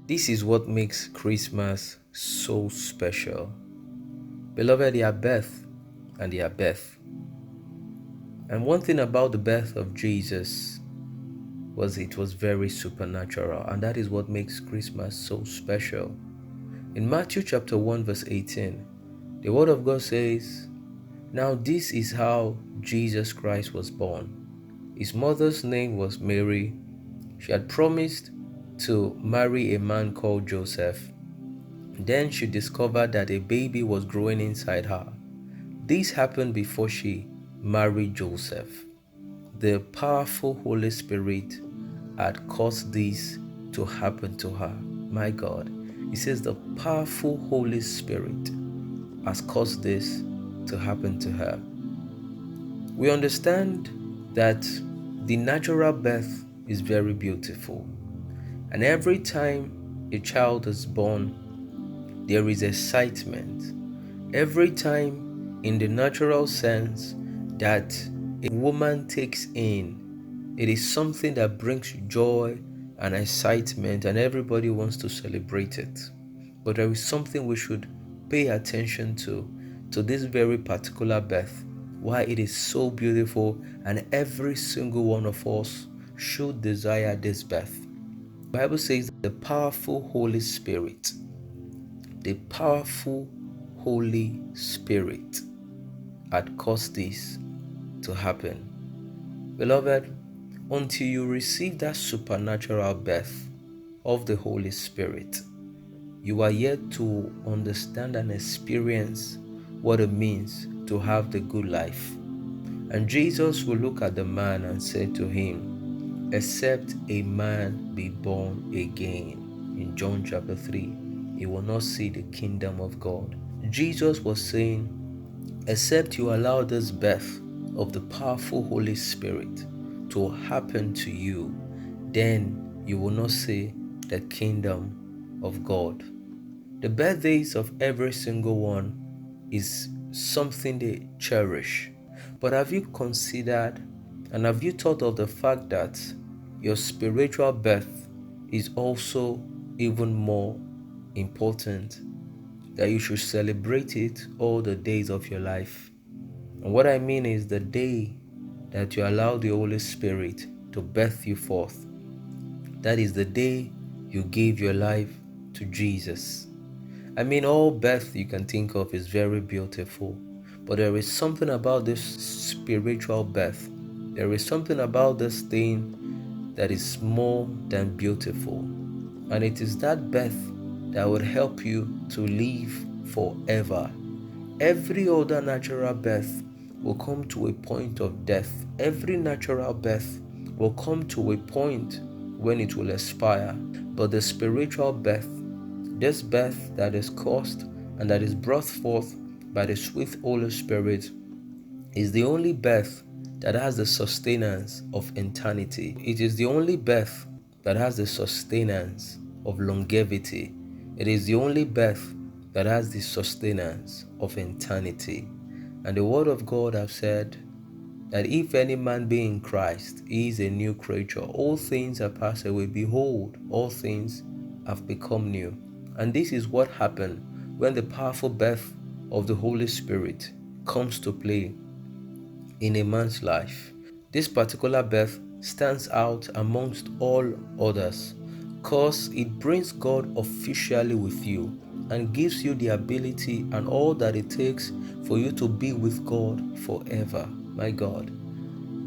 This is what makes Christmas so special. Beloved, their birth and their birth. And one thing about the birth of Jesus was it was very supernatural, and that is what makes Christmas so special. In Matthew chapter 1 verse 18, the word of God says, "Now this is how Jesus Christ was born. His mother's name was Mary. She had promised to marry a man called Joseph. Then she discovered that a baby was growing inside her. This happened before she married Joseph. The powerful Holy Spirit had caused this to happen to her. My God." He says the powerful Holy Spirit has caused this to happen to her. We understand that the natural birth is very beautiful. And every time a child is born, there is excitement. Every time, in the natural sense, that a woman takes in, it is something that brings joy and excitement, and everybody wants to celebrate it. But there is something we should pay attention to this very particular birth, why it is so beautiful, and every single one of us should desire this birth. The Bible says that the powerful Holy Spirit had caused this to happen. Beloved, until you receive that supernatural birth of the Holy Spirit, you are yet to understand and experience what it means to have the good life. And Jesus will look at the man and say to him, "Except a man be born again," in John chapter 3, he will not see the kingdom of God. Jesus was saying, except you allow this birth of the powerful Holy Spirit to happen to you, then you will not see the kingdom of God. The birthdays of every single one is something they cherish. But have you considered and have you thought of the fact that your spiritual birth is also even more important, that you should celebrate it all the days of your life? And what I mean is the day that you allow the Holy Spirit to birth you forth. That is the day you gave your life to Jesus. I mean, all birth you can think of is very beautiful, but there is something about this spiritual birth. There is something about this thing that is more than beautiful. And it is that birth that would help you to live forever. Every other natural birth will come to a point of death. Every natural birth will come to a point when it will expire. But the spiritual birth, this birth that is caused and that is brought forth by the sweet Holy Spirit, is the only birth that has the sustenance of eternity. It is the only birth that has the sustenance of longevity. It is the only birth that has the sustenance of eternity. And the word of God has said that if any man be in Christ, he is a new creature. All things are passed away. Behold, all things have become new. And this is what happened when the powerful birth of the Holy Spirit comes to play in a man's life. This particular birth stands out amongst all others because it brings God officially with you and gives you the ability and all that it takes for you to be with God forever. My God,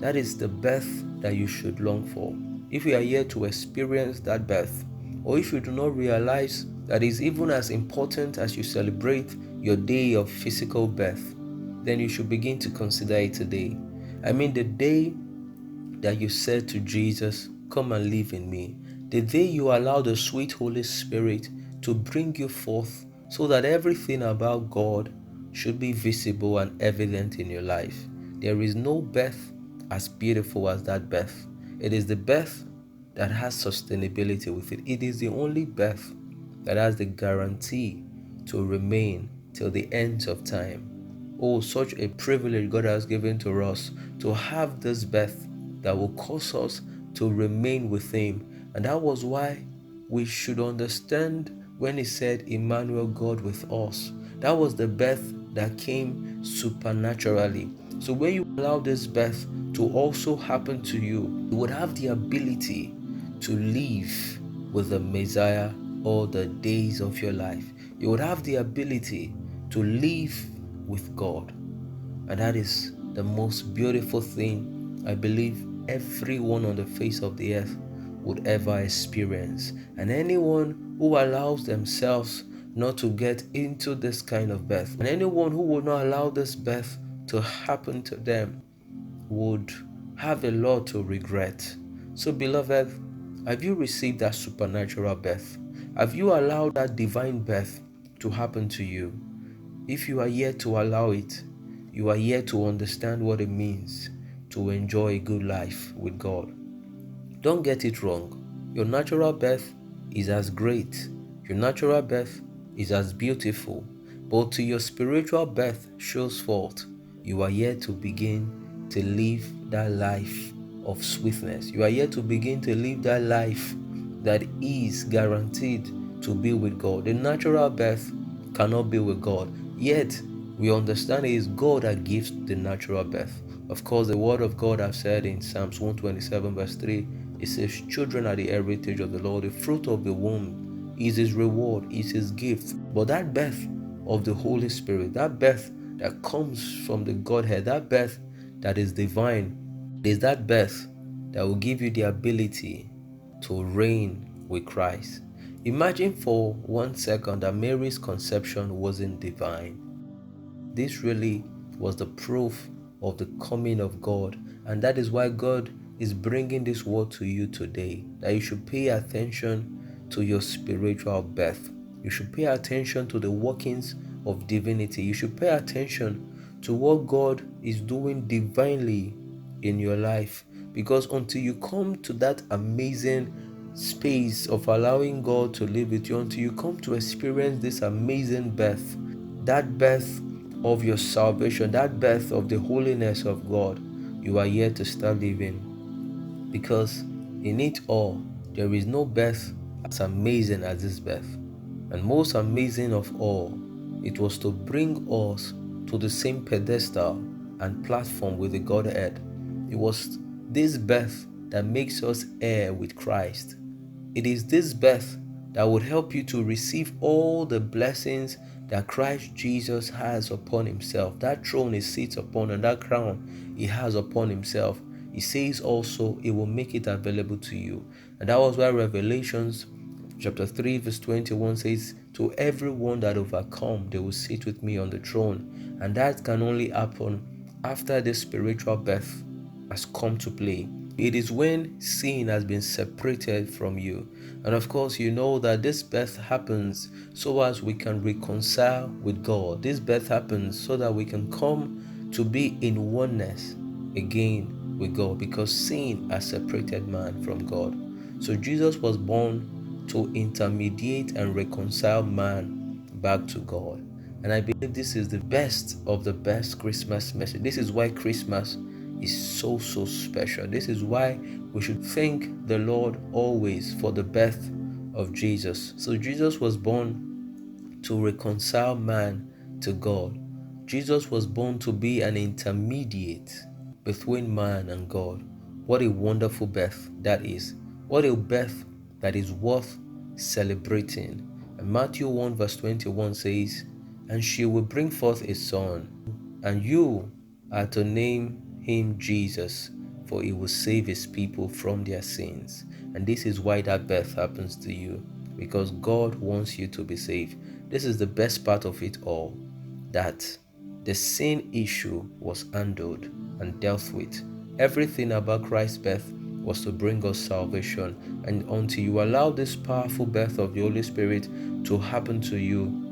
that is the birth that you should long for. If you are here to experience that birth, or if you do not realize that is even as important as you celebrate your day of physical birth, then you should begin to consider it today. I mean, the day that you said to Jesus, "Come and live in me." The day you allow the sweet Holy Spirit to bring you forth so that everything about God should be visible and evident in your life. There is no birth as beautiful as that birth. It is the birth that has sustainability with it. It is the only birth that has the guarantee to remain till the ends of time. Oh, such a privilege God has given to us to have this birth that will cause us to remain with Him. And that was why we should understand when he said, Emmanuel, God with us. That was the birth that came supernaturally. So when you allow this birth to also happen to you, you would have the ability to live with the Messiah all the days of your life. You would have the ability to live with God. And that is the most beautiful thing I believe everyone on the face of the earth would ever experience. And anyone who allows themselves not to get into this kind of birth, and anyone who would not allow this birth to happen to them, would have a lot to regret. So, beloved, have you received that supernatural birth? Have you allowed that divine birth to happen to you? If you are yet to allow it, you are yet to understand what it means to enjoy a good life with God. Don't get it wrong. Your natural birth is as great. Your natural birth is as beautiful. But to your spiritual birth shows forth, you are yet to begin to live that life of sweetness. You are yet to begin to live that life that is guaranteed to be with God. The natural birth cannot be with God. Yet, we understand it is God that gives the natural birth. Of course, the word of God has said in Psalms 127 verse 3, it says, children are the heritage of the Lord. The fruit of the womb is his reward, is his gift. But that birth of the Holy Spirit, that birth that comes from the Godhead, that birth that is divine, is that birth that will give you the ability to reign with Christ. Imagine for 1 second that Mary's conception wasn't divine. This really was the proof of the coming of God, and that is why God is bringing this word to you today, that you should pay attention to your spiritual birth. You should pay attention to the workings of divinity. You should pay attention to what God is doing divinely in your life, because until you come to that amazing space of allowing God to live with you, until you come to experience this amazing birth, that birth of your salvation, that birth of the holiness of God, you are yet to start living. Because in it all, there is no birth as amazing as this birth. And most amazing of all, it was to bring us to the same pedestal and platform with the Godhead. It was this birth that makes us heir with Christ. It is this birth that would help you to receive all the blessings that Christ Jesus has upon himself. That throne he sits upon and that crown he has upon himself. He says also it will make it available to you. And that was why Revelations chapter 3 verse 21 says, to everyone that overcome, they will sit with me on the throne. And that can only happen after the spiritual birth has come to play. It is when sin has been separated from you. And of course, you know that this birth happens so as we can reconcile with God. This birth happens so that we can come to be in oneness again with God, because sin has separated man from God. So Jesus was born to intermediate and reconcile man back to God. And I believe this is the best of the best Christmas message. This is why Christmas is so special. This is why we should thank the Lord always for the birth of Jesus. So Jesus was born to reconcile man to God. Jesus was born to be an intermediate between man and God. What a wonderful birth that is. What a birth that is worth celebrating. And Matthew 1 verse 21 says, and she will bring forth a son, and you are to name him Jesus, for he will save his people from their sins. And this is why that birth happens to you, because God wants you to be saved. This is the best part of it all, that the sin issue was handled and dealt with. Everything about Christ's birth was to bring us salvation. And until you allow this powerful birth of the Holy Spirit to happen to you,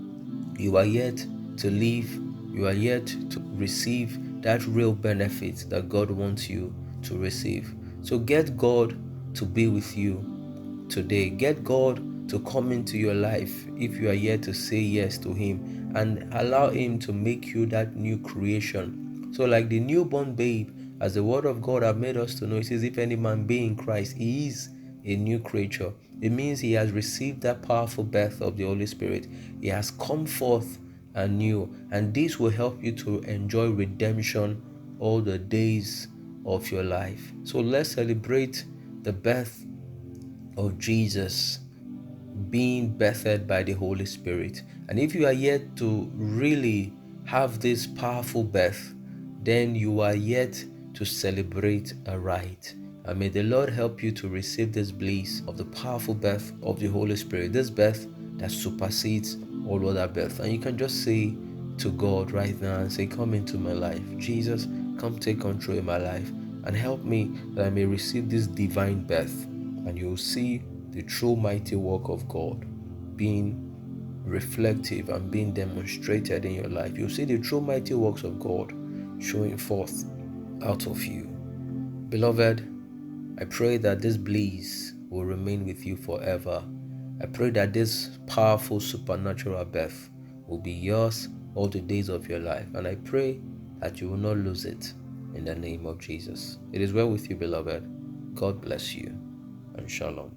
you are yet to live, you are yet to receive that real benefit that God wants you to receive. So get God to be with you today. Get God to come into your life if you are yet to say yes to him, and allow him to make you that new creation. So like the newborn babe, as the word of God have made us to know, it says, if any man be in Christ, he is a new creature. It means he has received that powerful birth of the Holy Spirit. He has come forth anew, and this will help you to enjoy redemption all the days of your life. So let's celebrate the birth of Jesus being birthed by the Holy Spirit. And if you are yet to really have this powerful birth, then you are yet to celebrate aright. And may the Lord help you to receive this bliss of the powerful birth of the Holy Spirit, this birth that supersedes all other birth. And you can just say to God right now and say, come into my life. Jesus, come take control in my life and help me that I may receive this divine birth. And you'll see the true mighty work of God being reflective and being demonstrated in your life. You'll see the true mighty works of God showing forth out of you. Beloved, I pray that this bliss will remain with you forever. I pray that this powerful supernatural birth will be yours all the days of your life. And I pray that you will not lose it in the name of Jesus. It is well with you, beloved. God bless you, and shalom.